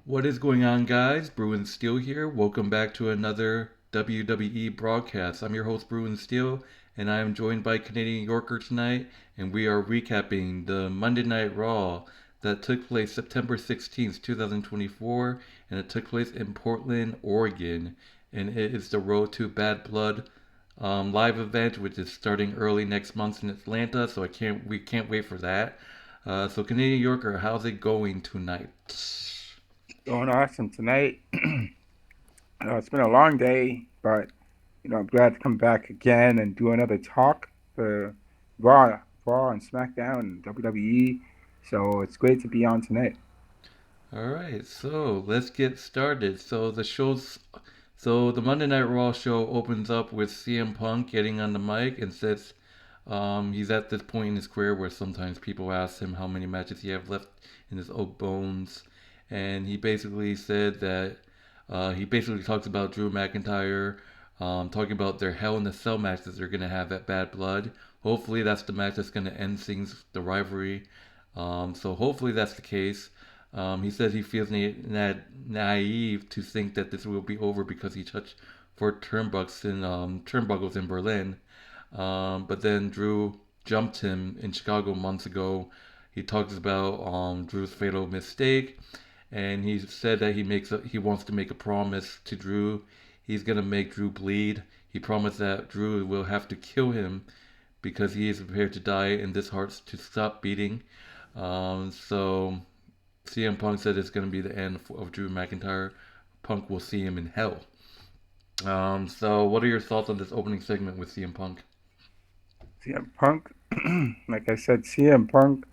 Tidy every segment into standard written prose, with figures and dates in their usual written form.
What is going on, guys? Bruin Steel here. Welcome back to another WWE broadcast. I'm your host, Bruin Steel, and I am joined by Canadian Yorker tonight, and we are recapping the Monday Night Raw that took place September 16th, 2024, and it took place in Portland, Oregon. And it is the Road to Bad Blood live event, which is starting early next month in Atlanta. So we can't wait for that. So Canadian Yorker, how's it going tonight? Going awesome tonight. It's been a long day, but I'm glad to come back again and do another talk for Raw and Smackdown and WWE. So it's great to be on tonight. All right, so let's get started. So the Monday Night Raw show opens up with CM Punk getting on the mic and says he's at this point in his career where sometimes people ask him how many matches he have left in his old bones, and he basically said that he basically talks about Drew McIntyre, talking about their Hell in a Cell match that they're gonna have at Bad Blood. Hopefully, that's the match that's gonna end things, the rivalry. So hopefully that's the case. He says he feels naive to think that this will be over because he touched four turnbuckles in Berlin. But then Drew jumped him in Chicago months ago. He talks about Drew's fatal mistake, and he said that he wants to make a promise to Drew. He's gonna make Drew bleed. He promised that Drew will have to kill him because he is prepared to die and this heart to stop beating. So CM Punk said it's going to be the end of Drew McIntyre. Punk will see him in hell. So what are your thoughts on this opening segment with CM Punk? CM Punk, like I said, CM Punk.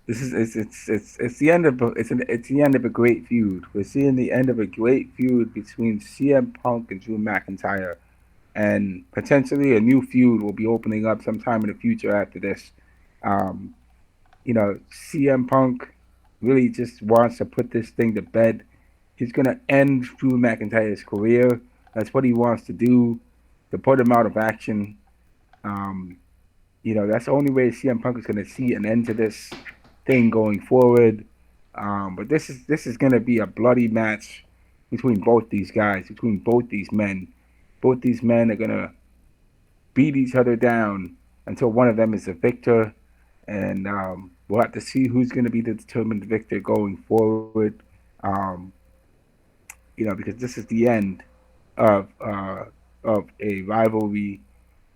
This is it's the end of it's the end of a great feud. We're seeing the end of a great feud between CM Punk and Drew McIntyre, and potentially a new feud will be opening up sometime in the future after this. Um, CM Punk really just wants to put this thing to bed. He's going to end Drew McIntyre's career. That's what he wants to do, to put him out of action. Um, that's the only way CM Punk is going to see an end to this thing going forward. But this is going to be a bloody match between both these guys, between both these men. Both these men are going to beat each other down until one of them is a victor, and we'll have to see who's going to be the determined victor going forward. Um, because this is the end of a rivalry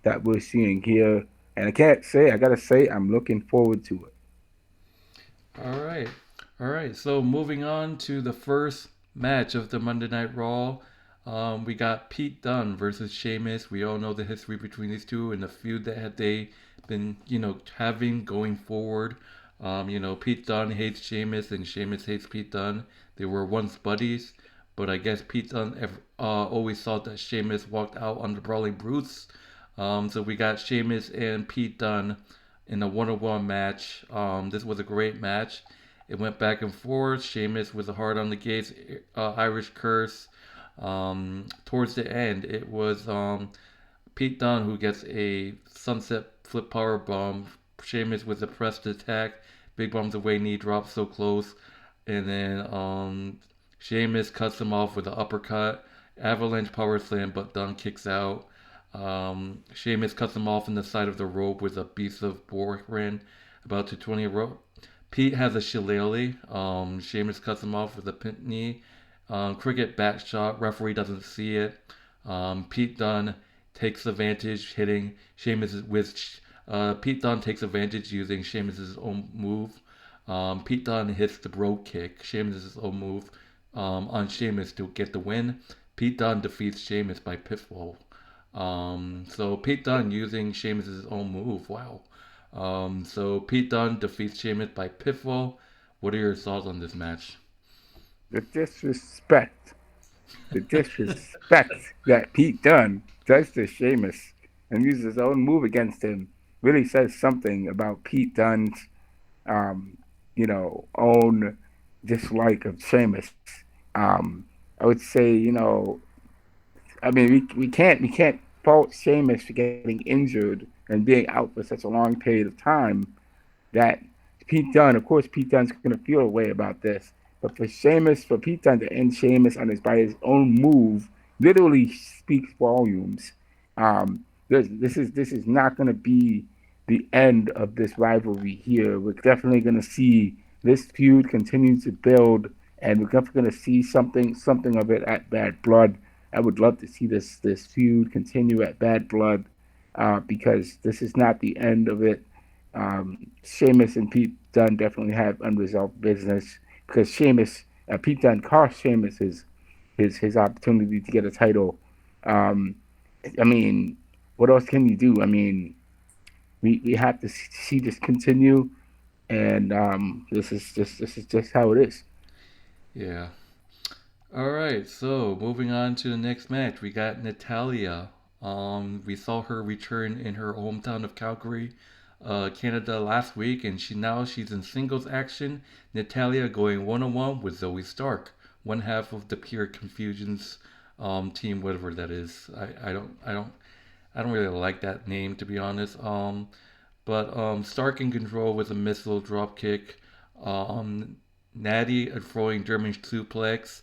that we're seeing here, and I gotta say, I'm looking forward to it. All right, all right. So moving on to the first match of the Monday Night Raw. We got Pete Dunne versus Sheamus. We all know the history between these two and the feud that had they been, having going forward. Pete Dunne hates Sheamus and Sheamus hates Pete Dunne. They were once buddies, but I guess Pete Dunne always thought that Sheamus walked out on the Brawling Brutes. So we got Sheamus and Pete Dunne in a one-on-one match. This was a great match. It went back and forth. Sheamus with a hard on the gates, Irish curse. Towards the end, it was Pete Dunne who gets a sunset flip power bomb. Sheamus with a pressed attack. Big bombs away, knee drop so close. And then Sheamus cuts him off with an uppercut. Avalanche power slam, but Dunne kicks out. Sheamus cuts him off in the side of the rope with a piece of Borgren about 220 rope. Pete has a shillelagh. Sheamus cuts him off with a pin knee. Cricket back shot. Referee doesn't see it. Pete Dunne takes advantage, hitting Sheamus with. Pete Dunne takes advantage using Sheamus's own move. Pete Dunne hits the bro kick. Sheamus's own move on Sheamus to get the win. Pete Dunne defeats Sheamus by pinfall. So Pete Dunne using Sheamus' own move. Wow. So Pete Dunne defeats Sheamus by pinfall. What are your thoughts on this match? The disrespect, the disrespect that Pete Dunne does to Sheamus and uses his own move against him really says something about Pete Dunne's, own dislike of Sheamus. I would say, I mean, we can't fault Sheamus for getting injured and being out for such a long period of time. That Pete Dunne, of course, Pete Dunne's going to feel a way about this. But for Pete Dunne to end Sheamus on his by his own move, literally speaks volumes. This is not going to be the end of this rivalry here. We're definitely going to see this feud continue to build, and we're definitely going to see something of it at Bad Blood. I would love to see this feud continue at Bad Blood, because this is not the end of it. Sheamus and Pete Dunne definitely have unresolved business because Pete Dunne cost Sheamus his opportunity to get a title. Um, I mean, what else can you do? I mean, we have to see this continue, and this is just how it is. Yeah. All right. So moving on to the next match, we got Natalya. We saw her return in her hometown of Calgary, Canada last week, and she's in singles action. Natalya going 1-on-1 with Zoey Stark, one half of the Pure Confusions team, whatever that is. I don't really like that name, to be honest. But Stark in control with a missile drop kick. Um, Natty throwing German suplex.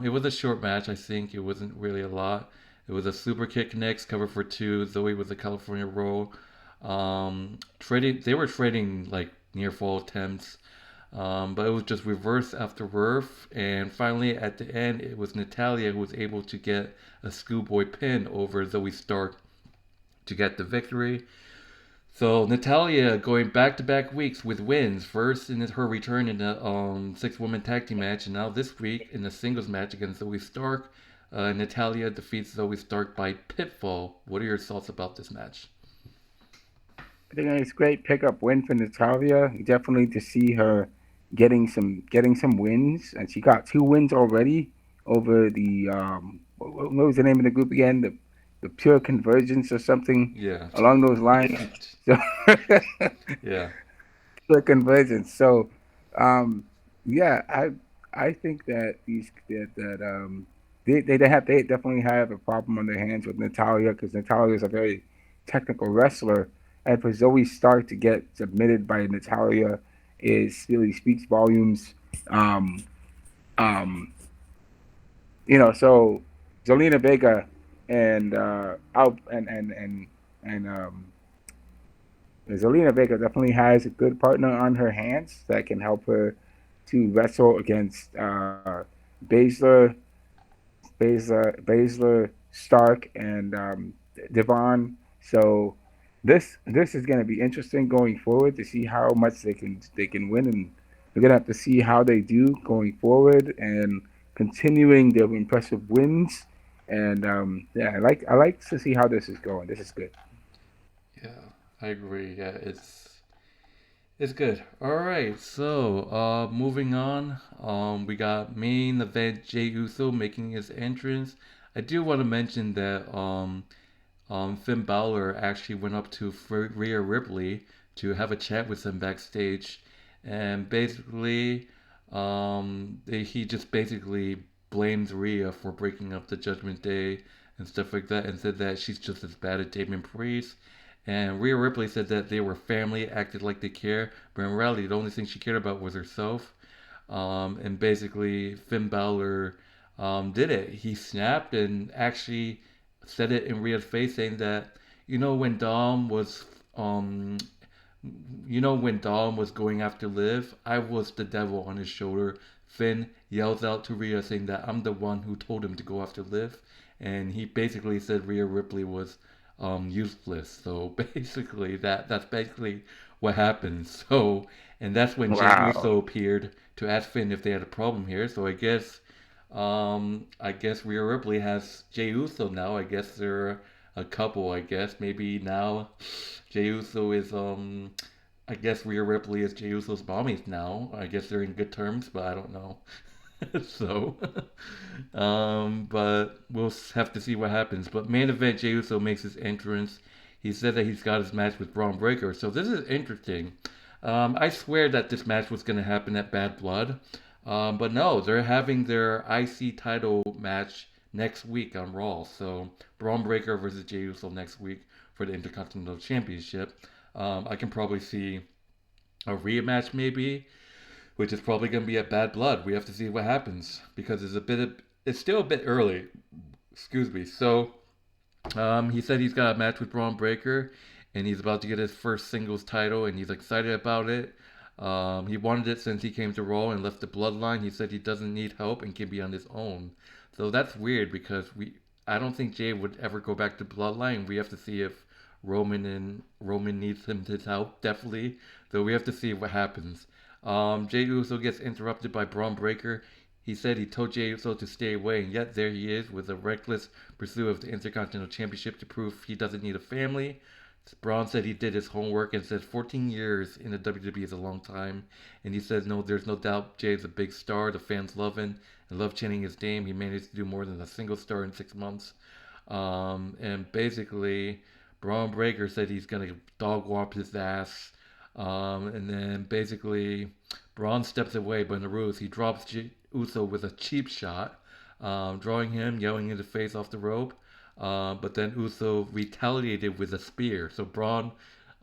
It was a short match, I think. It wasn't really a lot. It was a super kick next, cover for two. Zoe with a California roll. They were trading like near fall attempts. But it was just reverse after reverse. And finally, at the end, it was Natalya who was able to get a schoolboy pin over Zoe Stark to get the victory. So Natalya going back-to-back weeks with wins. First in her return in the six-woman tag team match, and now this week in the singles match against Zoey Stark. Natalya defeats Zoey Stark by pinfall. What are your thoughts about this match? I think it's a great pickup win for Natalya. Definitely to see her getting some wins, and she got two wins already over the what was the name of the group again? The Pure Convergence or something Yeah, along those lines. So yeah, Pure Convergence. So yeah, I think that they definitely have a problem on their hands with Natalya because Natalya is a very technical wrestler, and for Zoe Stark to get submitted by Natalya is really speaks volumes. Um, um, so Zelina Vega and Al and Zelina Vega definitely has a good partner on her hands that can help her to wrestle against Baszler, Stark, and Devon. So this is going to be interesting going forward to see how much they can win, and we're going to have to see how they do going forward and continuing their impressive wins. And yeah, I like to see how this is going. This is good. yeah. I agree. Yeah, it's good. All right. So moving on. We got main event Jey Uso making his entrance. I do want to mention that Finn Balor actually went up to Rhea Ripley to have a chat with him backstage, and basically, he just basically blames Rhea for breaking up the Judgment Day and stuff like that, and said that she's just as bad as Damian Priest. And Rhea Ripley said that they were family, acted like they care, but in reality, the only thing she cared about was herself. And basically, Finn Balor did it. He snapped and actually said it in Rhea's face, saying that you know when Dom was um when Dom was going after Liv, I was the devil on his shoulder. Finn yells out to Rhea saying that I'm the one who told him to go after Liv, and he basically said Rhea Ripley was useless. So basically that's basically what happened. So and that's when Jey Wow. Uso appeared to ask Finn if they had a problem here. So I guess Rhea Ripley has Jey Uso now. I guess they're a couple. I guess maybe now Jey Uso is I guess Rhea Ripley is Jey Uso's mommy now. I guess they're in good terms, but I don't know. So, but we'll have to see what happens. But main event, Jey Uso makes his entrance. He said that he's got his match with Braun Breaker. So this is interesting. I swear that this match was going to happen at Bad Blood. But no, they're having their IC title match next week on Raw. So Braun Breaker versus Jey Uso next week for the Intercontinental Championship. I can probably see a rematch maybe. which is probably going to be a bad blood. We have to see what happens because it's still a bit early. Excuse me. So he said he's got a match with Braun Breaker, and he's about to get his first singles title, and he's excited about it. He wanted it since he came to Raw and left the Bloodline. He said he doesn't need help and can be on his own. So that's weird because I don't think Jay would ever go back to Bloodline. We have to see if Roman needs him to help definitely. So we have to see what happens. Jey Uso gets interrupted by Braun Breaker. He said he told Jey Uso to stay away, and yet there he is with a reckless pursuit of the Intercontinental Championship to prove he doesn't need a family. Braun said he did his homework and said 14 years in the WWE is a long time. And he said, no, there's no doubt Jay's a big star. The fans love him and love chanting his name. He managed to do more than a single star in 6 months. And basically, Braun Breaker said he's going to dog walk his ass. And then basically, Braun steps away, but in the ruse, he drops Uso with a cheap shot, drawing him, yelling in the face off the rope. But then Uso retaliated with a spear. So Braun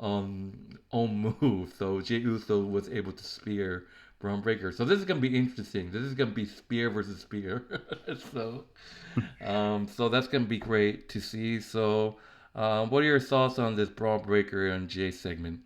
own move. So Jey Uso was able to spear Braun Breaker. So this is gonna be interesting. This is gonna be spear versus spear. so so that's gonna be great to see. So what are your thoughts on this Braun Breaker and Jay segment?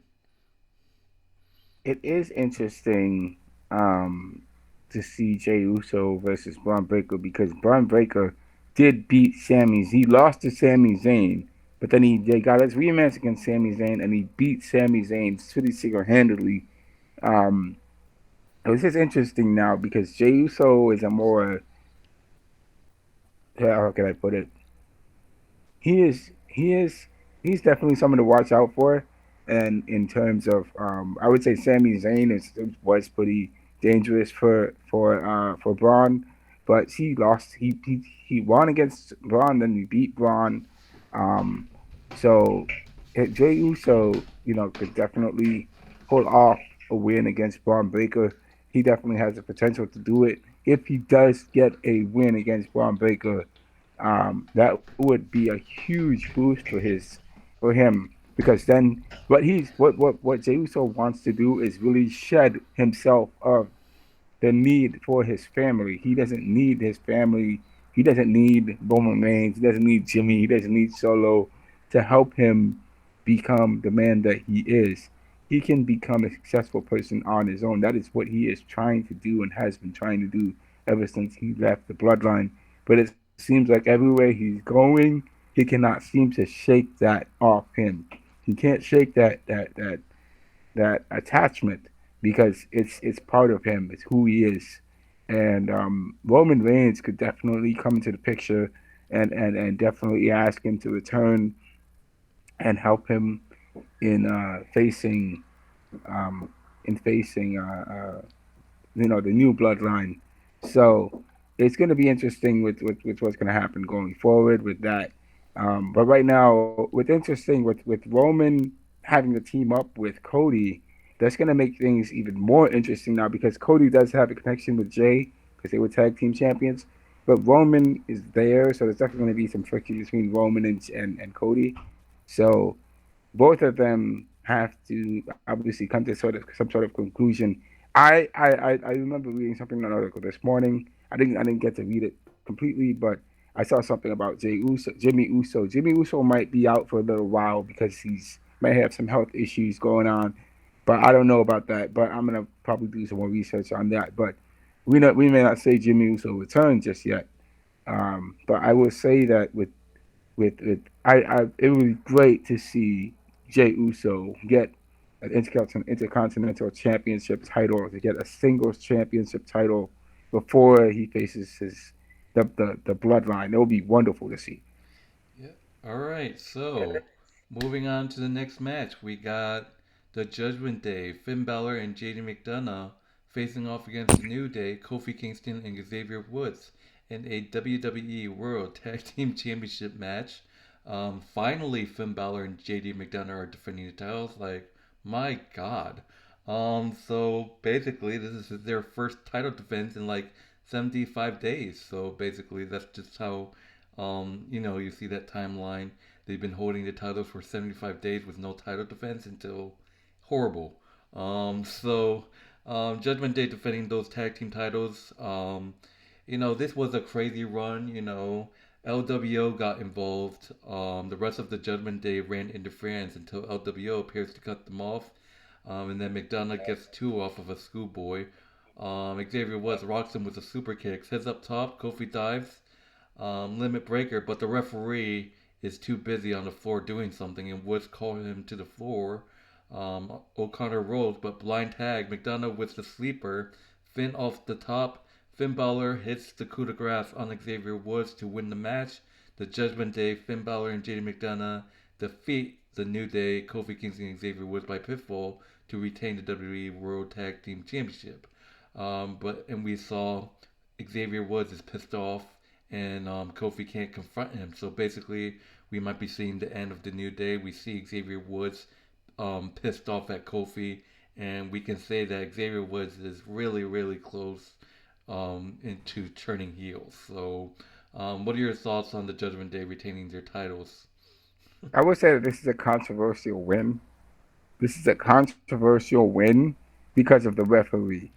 It is interesting to see Jey Uso versus Bron Breakker because Bron Breakker did beat He lost to Sami Zayn, but then they got his rematch against Sami Zayn and he beat Sami Zayn pretty single handedly. Um, it was just interesting now because Jey Uso is a more how can I put it? He's definitely someone to watch out for. And in terms of, I would say Sami Zayn was pretty dangerous for Braun, but he lost. He won against Braun, then he beat Braun. Um, so Jey Uso, could definitely pull off a win against Braun Breaker. He definitely has the potential to do it. If he does get a win against Braun Breaker, that would be a huge boost for him because then what Jey Uso wants to do is really shed himself of the need for his family. He doesn't need his family. He doesn't need Roman Reigns. He doesn't need Jimmy. He doesn't need Solo to help him become the man that he is. He can become a successful person on his own. That is what he is trying to do and has been trying to do ever since he left the bloodline. But it seems like everywhere he's going, he cannot seem to shake that off him. He can't shake that attachment because it's part of him. It's who he is. And Roman Reigns could definitely come into the picture and definitely ask him to return and help him in facing in facing the new bloodline. So it's going to be interesting with what's going to happen going forward with that. But right now, what's interesting with Roman having to team up with Cody, that's going to make things even more interesting now because Cody does have a connection with Jay because they were tag team champions. But Roman is there, so there's definitely going to be some friction between Roman and Cody. So both of them have to obviously come to some sort of conclusion. I remember reading something in an article this morning. I didn't get to read it completely, but I saw something about Jey Uso, Jimmy Uso. Jimmy Uso might be out for a little while because he's might have some health issues going on, but I don't know about that. But I'm gonna probably do some more research on that. But we may not say Jimmy Uso return just yet. But I will say that with it would be great to see Jey Uso get an Intercontinental Championship title, to get a singles championship title before he faces the bloodline. It would be wonderful to see. Yeah. All right. So, moving on to the next match, we got the Judgment Day. Finn Balor and Jade McDonough facing off against the New Day, Kofi Kingston and Xavier Woods in a WWE World Tag Team Championship match. Finally, Finn Balor and JD McDonough are defending the titles. Like, my God. So basically, this is their first title defense in like 75 days. So basically, that's just how you see that timeline. They've been holding the title for 75 days with no title defense until horrible. So Judgment Day defending those tag team titles. This was a crazy run. LWO got involved. The rest of the Judgment Day ran interference until LWO appears to cut them off. And then McDonaugh gets two off of a schoolboy. Xavier Woods rocks him with a super kick. Heads up top. Kofi dives. Limit breaker, but the referee is too busy on the floor doing something, and Woods called him to the floor. O'Connor rolls, but blind tag. McDonough with the sleeper. Finn off the top. Finn Balor hits the coup de grace on Xavier Woods to win the match. The Judgment Day, Finn Balor and Jade McDonough defeat the New Day, Kofi Kingston and Xavier Woods by pinfall to retain the WWE World Tag Team Championship. And we saw Xavier Woods is pissed off, and Kofi can't confront him. So basically, we might be seeing the end of the New Day. We see Xavier Woods pissed off at Kofi, and we can say that Xavier Woods is really, really close into turning heels. So, what are your thoughts on the Judgment Day retaining their titles? I would say that this is a controversial win. This is a controversial win because of the referee.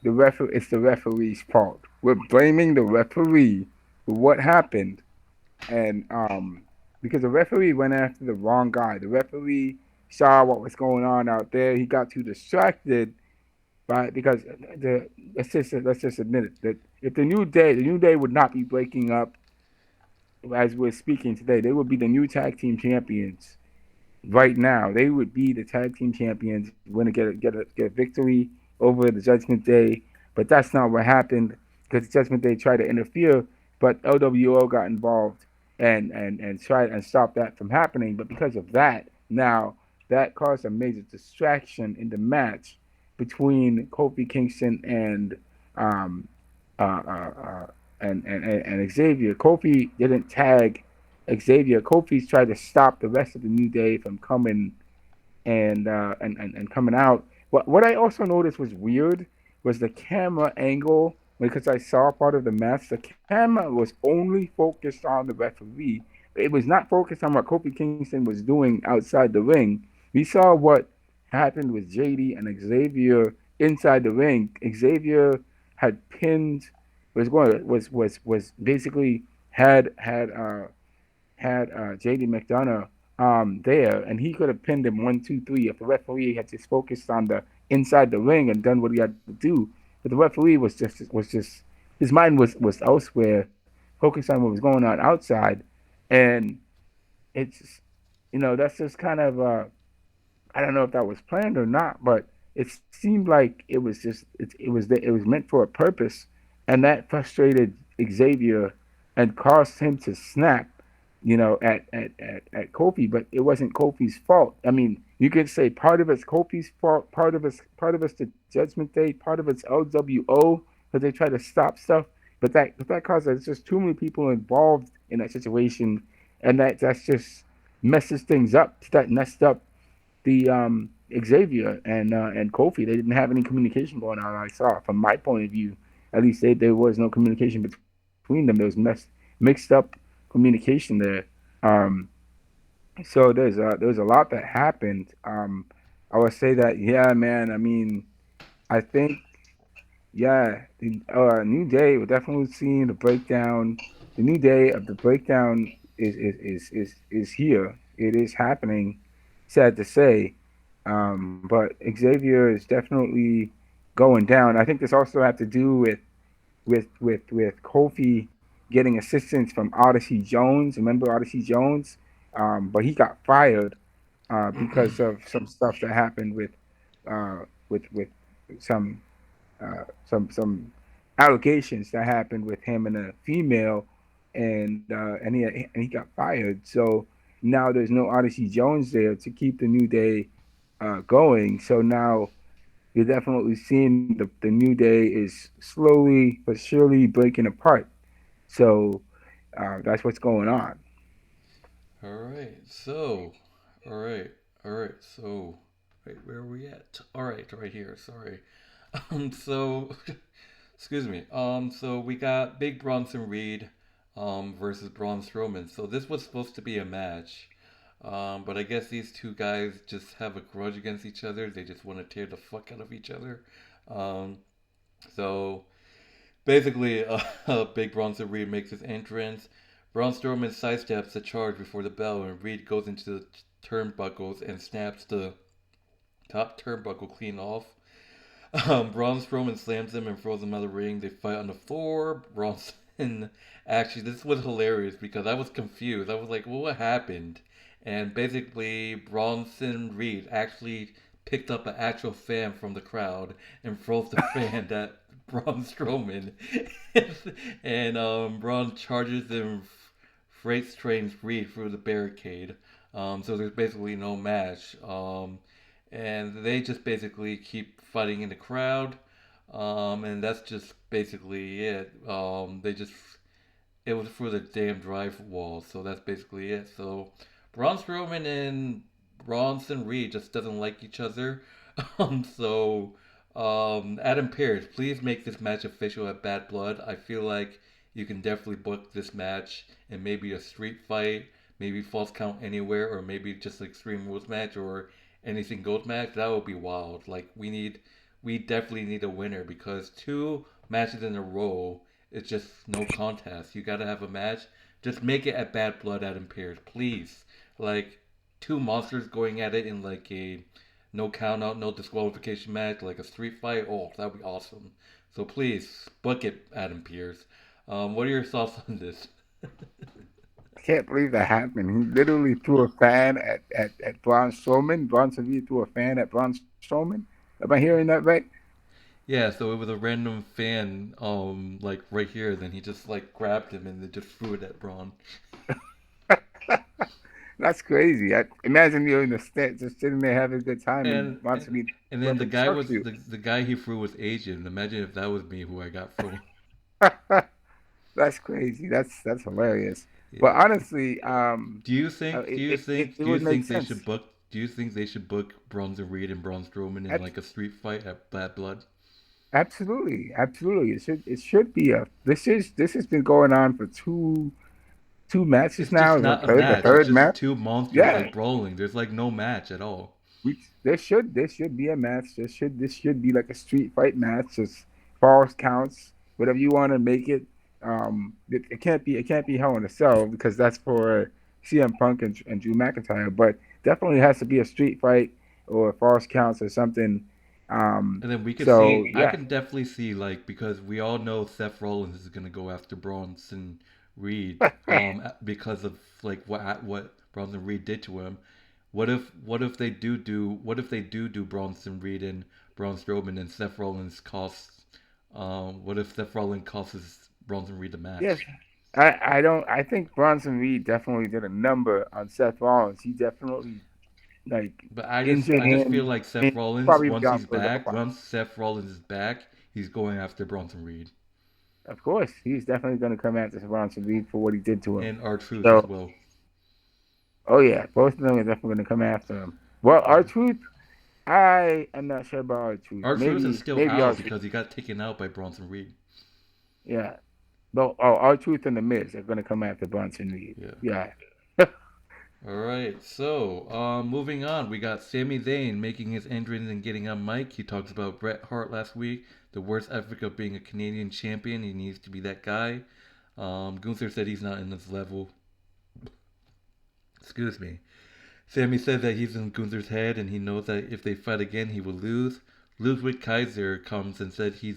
It's the referee's fault. We're blaming the referee for what happened, and because the referee went after the wrong guy. The referee saw what was going on out there. He got too distracted by because let's just admit it that if the New Day would not be breaking up as we're speaking today. They would be the new tag team champions right now. They would be the tag team champions, going to get a victory over the Judgment Day. But that's not what happened because the Judgment Day tried to interfere, but LWO got involved and tried and stopped that from happening. But because of that, now that caused a major distraction in the match between Kofi Kingston um, uh, uh, uh, and Xavier. Kofi didn't tag Xavier. Kofi's tried to stop the rest of the New Day from coming and coming out. What I also noticed was weird was the camera angle because I saw part of the match. The camera was only focused on the referee. It was not focused on what Kofi Kingston was doing outside the ring. We saw what happened with Jade and Xavier inside the ring. Xavier had pinned was basically had JD McDonough there, and he could have pinned him 1, 2, 3 if the referee had just focused on the inside the ring and done what he had to do. But the referee was just his mind was elsewhere, focused on what was going on outside, and it's that's just kind of I don't know if that was planned or not, but it seemed like it was meant for a purpose, and that frustrated Xavier and caused him to snap, at Kofi. But it wasn't Kofi's fault. I mean, you could say part of it's Kofi's fault, part of it's the Judgment Day, part of it's LWO because they try to stop stuff. But that caused there's just too many people involved in that situation, and that's just messes things up. That messed up the Xavier and Kofi. They didn't have any communication going on. I saw from my point of view, at least there was no communication between them. There was mixed up communication there. Um, so there's a lot that happened. I would say that yeah, man. I mean, I think yeah, the New Day. We're definitely seeing the breakdown. The New Day of the breakdown is here. It is happening. Sad to say, but Xavier is definitely going down. I think this also had to do with Kofi getting assistance from Odyssey Jones. Remember Odyssey Jones? But he got fired because of some stuff that happened with some some allegations that happened with him and a female, and he got fired. So now there's no Odyssey Jones there to keep the New Day going. So now you're definitely seeing the New Day is slowly but surely breaking apart. So that's what's going on. All right. So, all right. All right. So, wait, where are we at? All right, right here. Sorry. So, excuse me. So we got Big Bronson Reed, versus Braun Strowman. So this was supposed to be a match. But I guess these two guys just have a grudge against each other. They just want to tear the fuck out of each other. Um, so basically, Big Bronson Reed makes his entrance. Braun Strowman sidesteps the charge before the bell, and Reed goes into the turnbuckles and snaps the top turnbuckle clean off. Braun Strowman slams him and throws him out of the ring. They fight on the floor. Bronson, actually, this was hilarious because I was confused. I was like, well, what happened? And basically, Bronson Reed actually picked up an actual fan from the crowd and throws the fan at Braun Strowman. And Braun charges and freight trains Reed through the barricade. So there's basically no match. And they just basically keep fighting in the crowd, and that's just basically it. They just it was for the damn drive wall, so that's basically it. So Braun Strowman and Bronson Reed just doesn't like each other. So Adam Pearce, please make this match official at Bad Blood. I feel like you can definitely book this match and maybe a street fight, maybe false count anywhere, or maybe just an Extreme Rules match or anything goes match. That would be wild. Like we definitely need a winner because two matches in a row it's just no contest. You gotta have a match. Just make it at Bad Blood, Adam Pearce, please. Like two monsters going at it in like a no count out, no disqualification match, like a street fight. Oh, that'd be awesome. So please book it, Adam Pearce. What are your thoughts on this? I can't believe that happened. He literally threw a fan at Braun Strowman. Bronson Reed threw a fan at Braun Strowman. Am I hearing that right? Yeah, so it was a random fan, like right here. Then he just like grabbed him and then just threw it at Braun. That's crazy. Imagine you're in the stand, just sitting there having a good time, and And Bronson Reed and then the fucking guy chucks was you. the guy he threw was Asian. Imagine if that was me who I got thrown. That's crazy. That's hilarious. But Yeah. honestly, Do it you would make think they sense. should book? Do you think they should book Bronson Reed and Braun Strowman in Ab- like a street fight at Bad Blood? Absolutely, absolutely. It should be a. This has been going on for two matches It's now. just Is not a the match. It's third just match? two monsters Yeah, like brawling. There's like no match at all. there should be a match. This should be like a street fight match. Just false counts, whatever you want to make it. It can't be Hell in a Cell because that's for CM Punk and Drew McIntyre. But definitely has to be a street fight or false counts or something. And then we could So see, I yeah, can definitely see, like, because we all know Seth Rollins is gonna go after Bronson Reed, because of like what Bronson Reed did to him. What if they do Bronson Reed and Braun Strowman and Seth Rollins costs, what if Seth Rollins costs Bronson Reed the yes. match? I think Bronson Reed definitely did a number on Seth Rollins. He definitely like But injured I just feel him like Seth and Rollins, probably down for the upper. once Seth Rollins is back, he's going after Bronson Reed Of course, he's definitely going to come after Bronson Reed for what he did to him. and R-Truth as So, well. oh yeah, both of them are definitely going to come after him. Well, our Yeah. truth, I am not sure about our truth. R-Truth is Maybe, still maybe our out truth. because he got taken out by Bronson Reed. Yeah. But our truth and the Miz are going to come after Bronson Reed. Yeah. Yeah. All right. So, moving on, we got Sami Zayn making his entrance and getting on mic. He talks about Bret Hart last week, the worst ethic of being a Canadian champion. He needs to be that guy. Gunther said he's not in this level. Excuse me. Sammy said that he's in Gunther's head and he knows that if they fight again, he will lose. Ludwig Kaiser comes and said he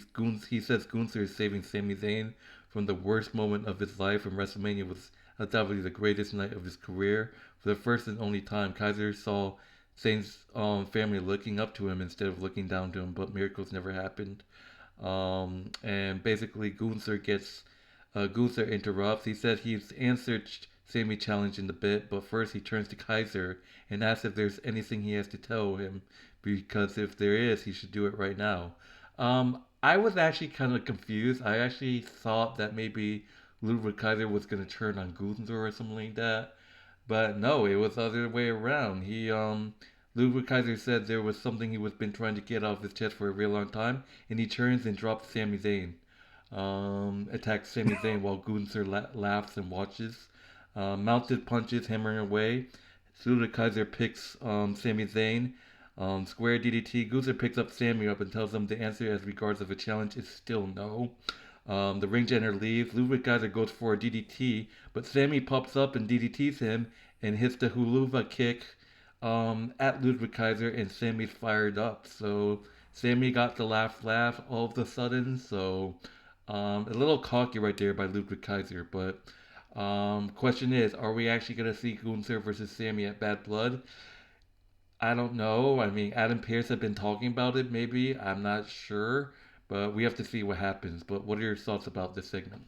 says Gunther is saving Sami Zayn from the worst moment of his life, and WrestleMania was undoubtedly the greatest night of his career. For the first and only time, Kaiser saw Zayn's family looking up to him instead of looking down to him, but miracles never happened. And basically, Gunther interrupts. He said he's answered Sammy challenge in the bit, but first he turns to Kaiser and asks if there's anything he has to tell him, because if there is, he should do it right now. I was actually kind of confused. I actually thought that maybe Ludwig Kaiser was going to turn on Gunther or something like that, but no, it was the other way around. Ludwig Kaiser said there was something he was been trying to get off his chest for a real long time, and he turns and drops Sami Zayn. Attacks Sami Zayn while Gunther laughs and watches. Mounted punches hammering away. Sulu Kaiser picks Sami Zayn. Square DDT. Gunther picks up Sami up and tells him the answer as regards of a challenge is still no. The ring general leaves. Ludwig Kaiser goes for a DDT, but Sami pops up and DDTs him and hits the Huluva kick at Ludwig Kaiser, and Sami's fired up. So Sami got the laugh all of a sudden. So a little cocky right there by Ludwig Kaiser. But question is, are we actually going to see Gunther versus Sami at Bad Blood? I don't know. I mean, Adam Pearce had been talking about it, maybe. I'm not sure. But we have to see what happens. But what are your thoughts about this segment?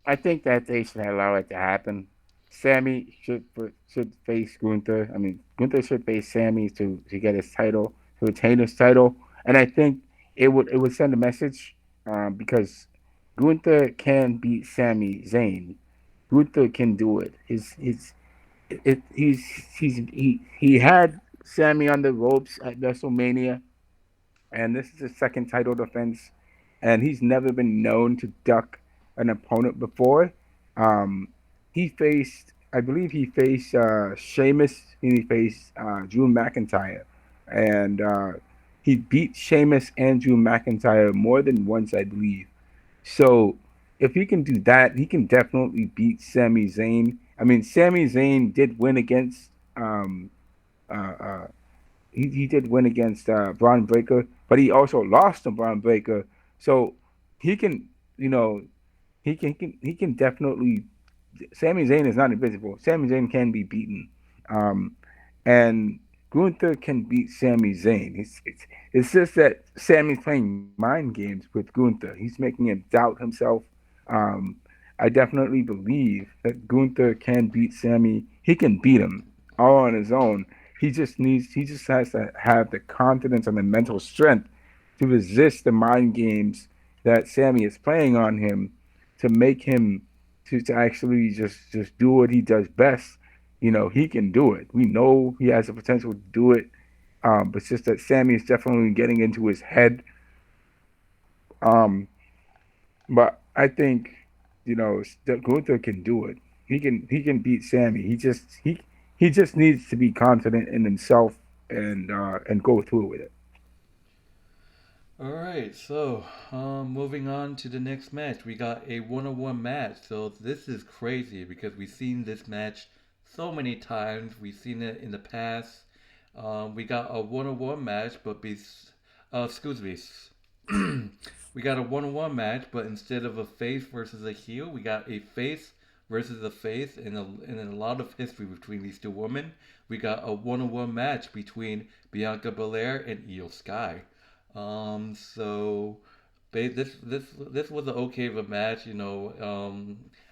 I think that they should allow it to happen. Sammy should face Gunther. I mean, Gunther should face Sammy to get his title, to retain his title. And I think it would send a message because Gunther can beat Sami Zayn. Gunther can do it. He had Sammy on the ropes at WrestleMania, and this is his second title defense, and he's never been known to duck an opponent before. Um, he faced, I believe, he faced Sheamus, and he faced Drew McIntyre, and he beat Sheamus and Drew McIntyre more than once, I believe. So if he can do that, he can definitely beat Sami Zayn. I mean, Sami Zayn did win against uh, uh, he did win against Braun Breaker, but he also lost to Braun Breaker. So he can, you know, he can definitely. Sami Zayn is not invisible. Sami Zayn can be beaten, um, and Gunther can beat Sami Zayn. It's just that Sami's playing mind games with Gunther. He's making him doubt himself. Um, I definitely believe that Gunther can beat Sami. He can beat him all on his own. He just has to have the confidence and the mental strength to resist the mind games that Sami is playing on him to make him to actually just do what he does best. He can do it. We know he has the potential to do it. But it's just that Sami is definitely getting into his head. Um, but I think that Gunther can do it. He can beat Sami. He just needs to be confident in himself and go through with it. All right, so moving on to the next match, we got a one-on-one match. So this is crazy because we've seen this match so many times. We've seen it in the past. We got a one-on-one match, but excuse me, we got a one-on-one match, but instead of a face versus a heel, we got a face versus a face, and a lot of history between these two women. We got a one-on-one match between Bianca Belair and Io Sky. So this was an okay of a match, you know.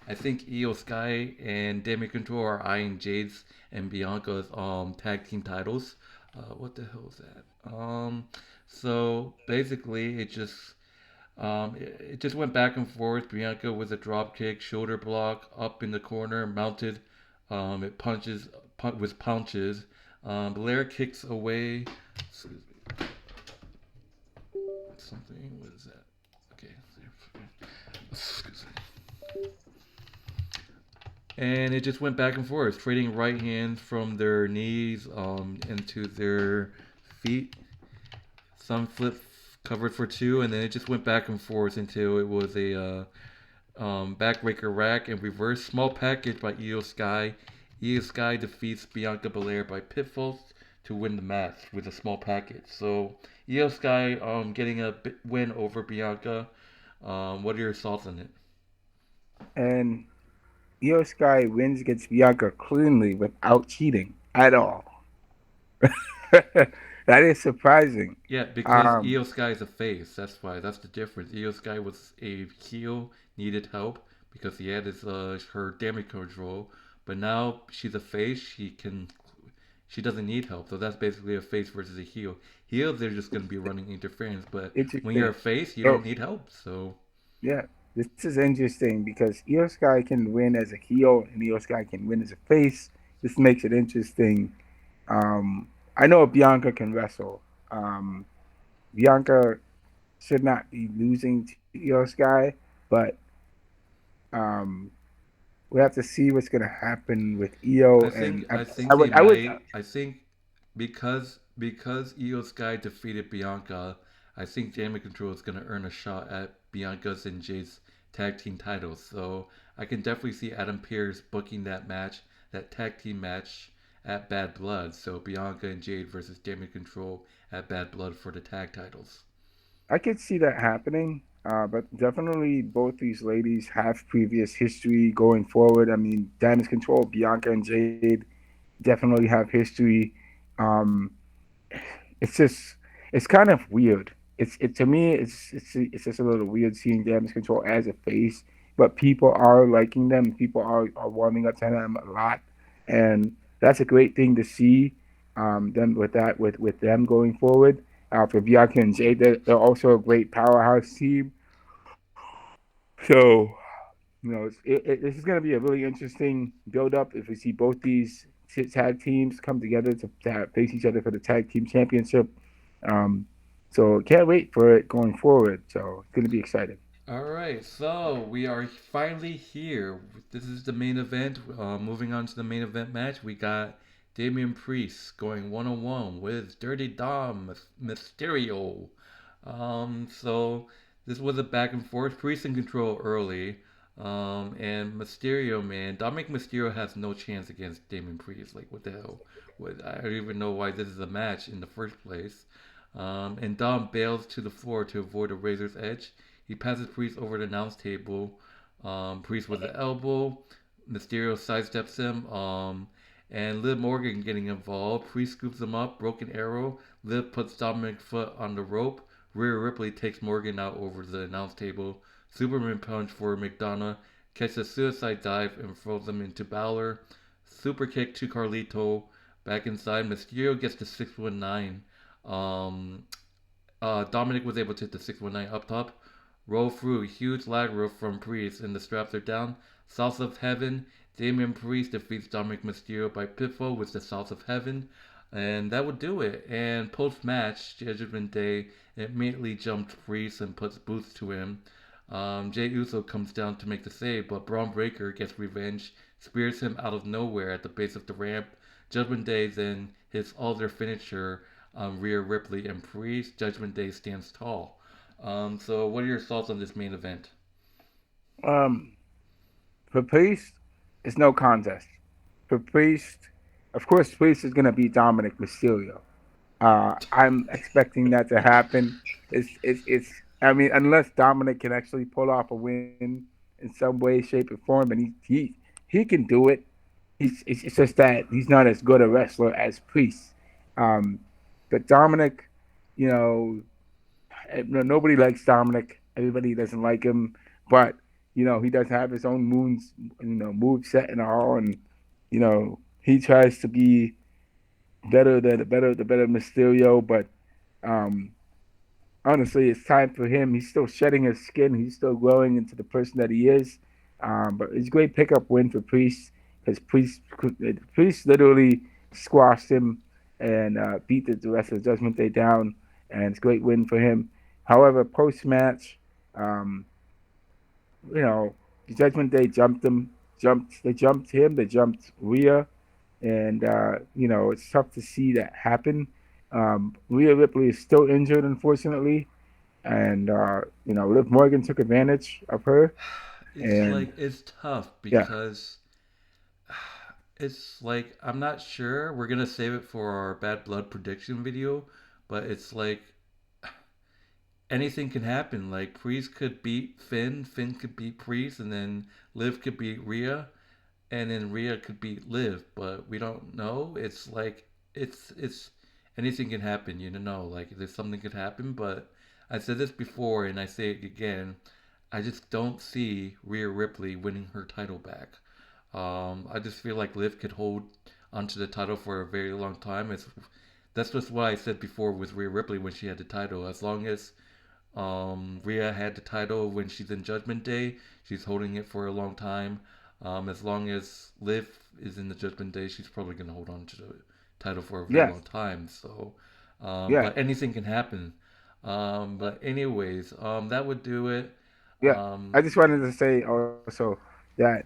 I think Io Sky and Demi Control are eyeing Jade's and Bianca's tag team titles. What the hell is that? So basically, it just went back and forth. Bianca with a drop kick, shoulder block, up in the corner, mounted. It with punches. Belair kicks away. Something. What is that? Okay. Excuse me. And it just went back and forth, trading right hands from their knees into their feet. Some flip covered for two, and then it just went back and forth until it was a backbreaker rack and reverse small package by Io Sky. Io Sky defeats Bianca Belair by pitfall to win the match with a small package. So Io Sky getting a win over Bianca. What are your thoughts on it? And Io Sky wins against Bianca cleanly without cheating at all. That is surprising. Yeah, because Um, Io Sky is a face. That's why. That's the difference. Io Sky was a heel, needed help because he had her damage control. But now she's a face. She doesn't need help. So that's basically a face versus a heel. Heels they're just gonna be running interference. But when you're a Interesting. face, you So don't need help. So yeah, this is interesting because Io Sky can win as a heel and Io Sky can win as a face. This makes it interesting. I know Bianca can wrestle. Bianca should not be losing to Io Sky, but um, we have to see what's gonna happen with Io, and I I think they would I would might. I think because Io Sky defeated Bianca, I think Damage Control is gonna earn a shot at Bianca's and Jade's tag team titles. So I can definitely see Adam Pearce booking that match, that tag team match at Bad Blood. So Bianca and Jade versus Damage Control at Bad Blood for the tag titles. I could see that happening. But definitely both these ladies have previous history going forward. I mean, Damage Control, Bianca and Jade definitely have history. Um, it's just it's kind of weird. It to me it's just a little weird seeing Damage Control as a face, but people are liking them. People are warming up to them a lot, and that's a great thing to see. Them with that with them going forward. For Bianca and Jade, they're also a great powerhouse team. So this is going to be a really interesting build up if we see both these tag teams come together to face each other for the tag team championship. Um, so can't wait for it going forward. So it's going to be exciting. All right, so we are finally here. This is the main event. Moving on to the main event match, we got Damian Priest going 1-on-1 with Dirty Dom Mysterio. So this was a back and forth. Priest in control early. And Mysterio, man, Dominic Mysterio has no chance against Damian Priest. Like, what the hell? I don't even know why this is a match in the first place. And Dom bails to the floor to avoid a razor's edge. He passes Priest over the announce table. Priest with the elbow. Mysterio sidesteps him. And Liv Morgan getting involved. Priest scoops him up. Broken arrow. Liv puts Dominic foot on the rope. Rhea Ripley takes Morgan out over the announce table. Superman punch for McDonaugh. Catches a suicide dive and throws him into Balor. Super kick to Carlito. Back inside. Mysterio gets the 619. Um, Dominic was able to hit the 619 up top. Roll through. Huge lag roll from Priest, and the straps are down. South of Heaven. Damian Priest defeats Dominic Mysterio by pinfall with the South of Heaven. And that would do it. And post match, Judgment Day immediately jumped Priest and puts boots to him. Jey Uso comes down to make the save, but Braun Breaker gets revenge, spears him out of nowhere at the base of the ramp. Judgment Day then hits all their finisher on Rhea Ripley and Priest. Judgment Day stands tall. So what are your thoughts on this main event? Um, for Priest, it's no contest. For Priest, of course, Priest is going to beat Dominic Mysterio. I'm expecting that to happen. It's. I mean, unless Dominic can actually pull off a win in some way, shape, or form, and he can do it. It's just that he's not as good a wrestler as Priest. Um, but Dominic, you know, nobody likes Dominic. Everybody doesn't like him, but he does have his own move set and all, and he tries to be better Mysterio, but um, honestly, it's time for him. He's still shedding his skin. He's still growing into the person that he is. But it's a great pickup win for Priest because Priest literally squashed him and beat the rest of the Judgment Day down, and it's a great win for him. However, post match, um, the Judgment Day jumped him, they jumped Rhea, and it's tough to see that happen. Rhea Ripley is still injured, unfortunately, and Liv Morgan took advantage of her, It's and like it's tough yeah, because it's like I'm not sure. We're gonna save it for our bad blood prediction video, but it's like anything can happen. Like Priest could beat Finn, Finn could beat Priest, and then Liv could beat Rhea, and then Rhea could beat Liv. But we don't know. It's like it's anything can happen. You know, like there's something could happen. But I said this before, and I say it again. I just don't see Rhea Ripley winning her title back. I just feel like Liv could hold onto the title for a very long time. That's just what I said before with Rhea Ripley when she had the title. As long as Rhea had the title when she's in Judgment Day. She's holding it for a long time. As long as Liv is in the Judgment Day, she's probably going to hold on to the title for a very yes, long time. So, yeah, but anything can happen. But anyways, that would do it. yeah. Um, I just wanted to say also that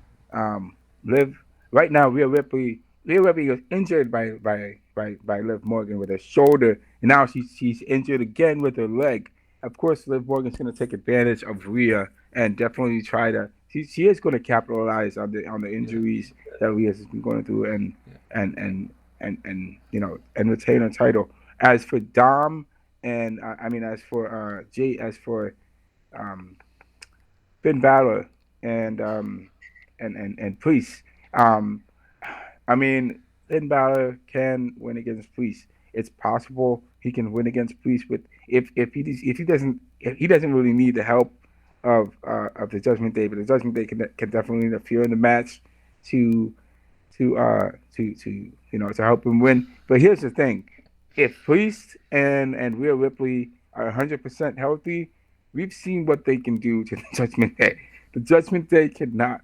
Liv right now, Rhea Ripley was injured by Liv Morgan with her shoulder, and now she's injured again with her leg. Of course, Liv Morgan's going to take advantage of Rhea and definitely try to. She is going to capitalize on the Yeah. injuries that Rhea has been going through Yeah. and and retain her title. As for Dom and as for Jay, as for um, Finn Balor and Priest. Um, I mean, Finn Balor can win against Priest. It's possible he can win against Priest, but if he doesn't really need the help of the Judgment Day, but the Judgment Day can definitely interfere in the match to to help him win. But here's the thing: if Priest and Rhea Ripley are 100% healthy, we've seen what they can do to the Judgment Day. The Judgment Day cannot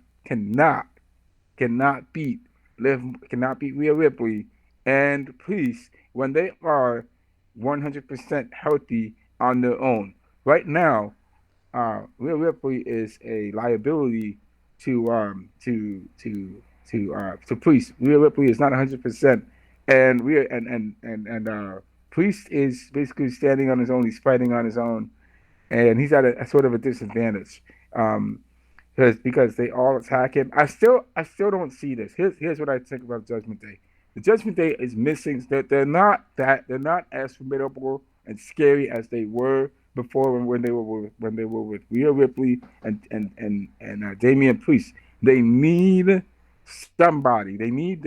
cannot beat Liv cannot beat Rhea Ripley and Priest when they are 100% healthy on their own. Right now, Rhea Ripley is a liability to Priest. Rhea Ripley is not 100%, and Priest is basically standing on his own. He's fighting on his own, and he's at a sort of a disadvantage. Um, because they all attack him. I still don't see this. Here's what I think about Judgment Day. The Judgment Day is missing. They're not as formidable and scary as they were before when they were with Rhea Ripley and Damian Priest. They need somebody. They need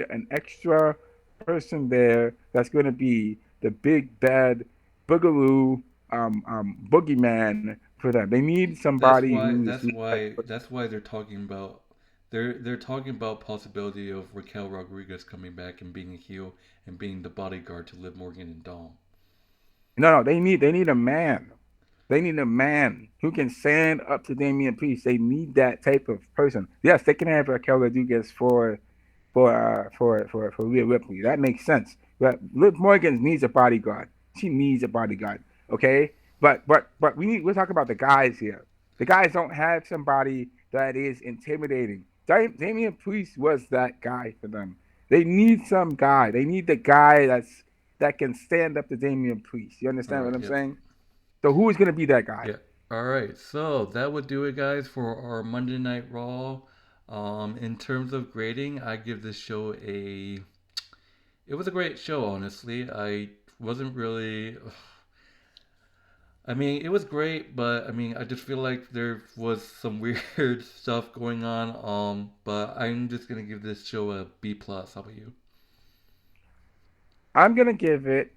an extra person there that's going to be the big bad boogaloo boogeyman for them. They need That's somebody why. who is That's why. That's why they're talking about. They're talking about possibility of Raquel Rodriguez coming back and being a heel and being the bodyguard to Liv Morgan and Dom. no. They need a man. They need a man who can stand up to Damian Priest. They need that type of person. Yes, they can have Raquel Rodriguez for Rhea Ripley. That makes sense. But Liv Morgan needs a bodyguard. She needs a bodyguard. Okay, but we're talking about the guys here. The guys don't have somebody that is intimidating. Damian Priest was that guy for them. They need some guy. They need the guy that can stand up to Damian Priest. You All understand right. what I'm Yep. saying? So who is going to be that guy? Yeah. All right. So that would do it, guys, for our Monday Night Raw. In terms of grading, I give this show a. It was a great show, honestly. I wasn't really. I mean, it was great, but I mean, I just feel like there was some weird stuff going on. But I'm just gonna give this show a B plus. How about you? I'm going to give it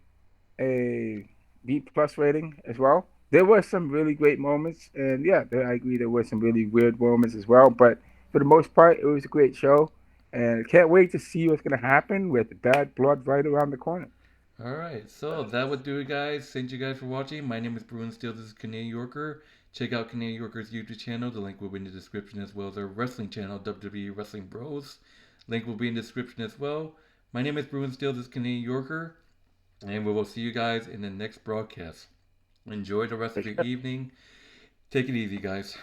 a B plus rating as well. There were some really great moments, and yeah, I agree there were some really weird moments as well. But for the most part, it was a great show, and I can't wait to see what's going to happen with Bad Blood right around the corner. All right, so that would do it, guys. Thank you guys for watching. My name is Bruin Steele. This is Canadian Yorker. Check out Canadian Yorker's YouTube channel. The link will be in the description, as well as our wrestling channel, WWE Wrestling Bros. Link will be in the description as well. My name is Bruin Steele. This is Canadian Yorker, and we will see you guys in the next broadcast. Enjoy the rest of your evening. Take it easy, guys.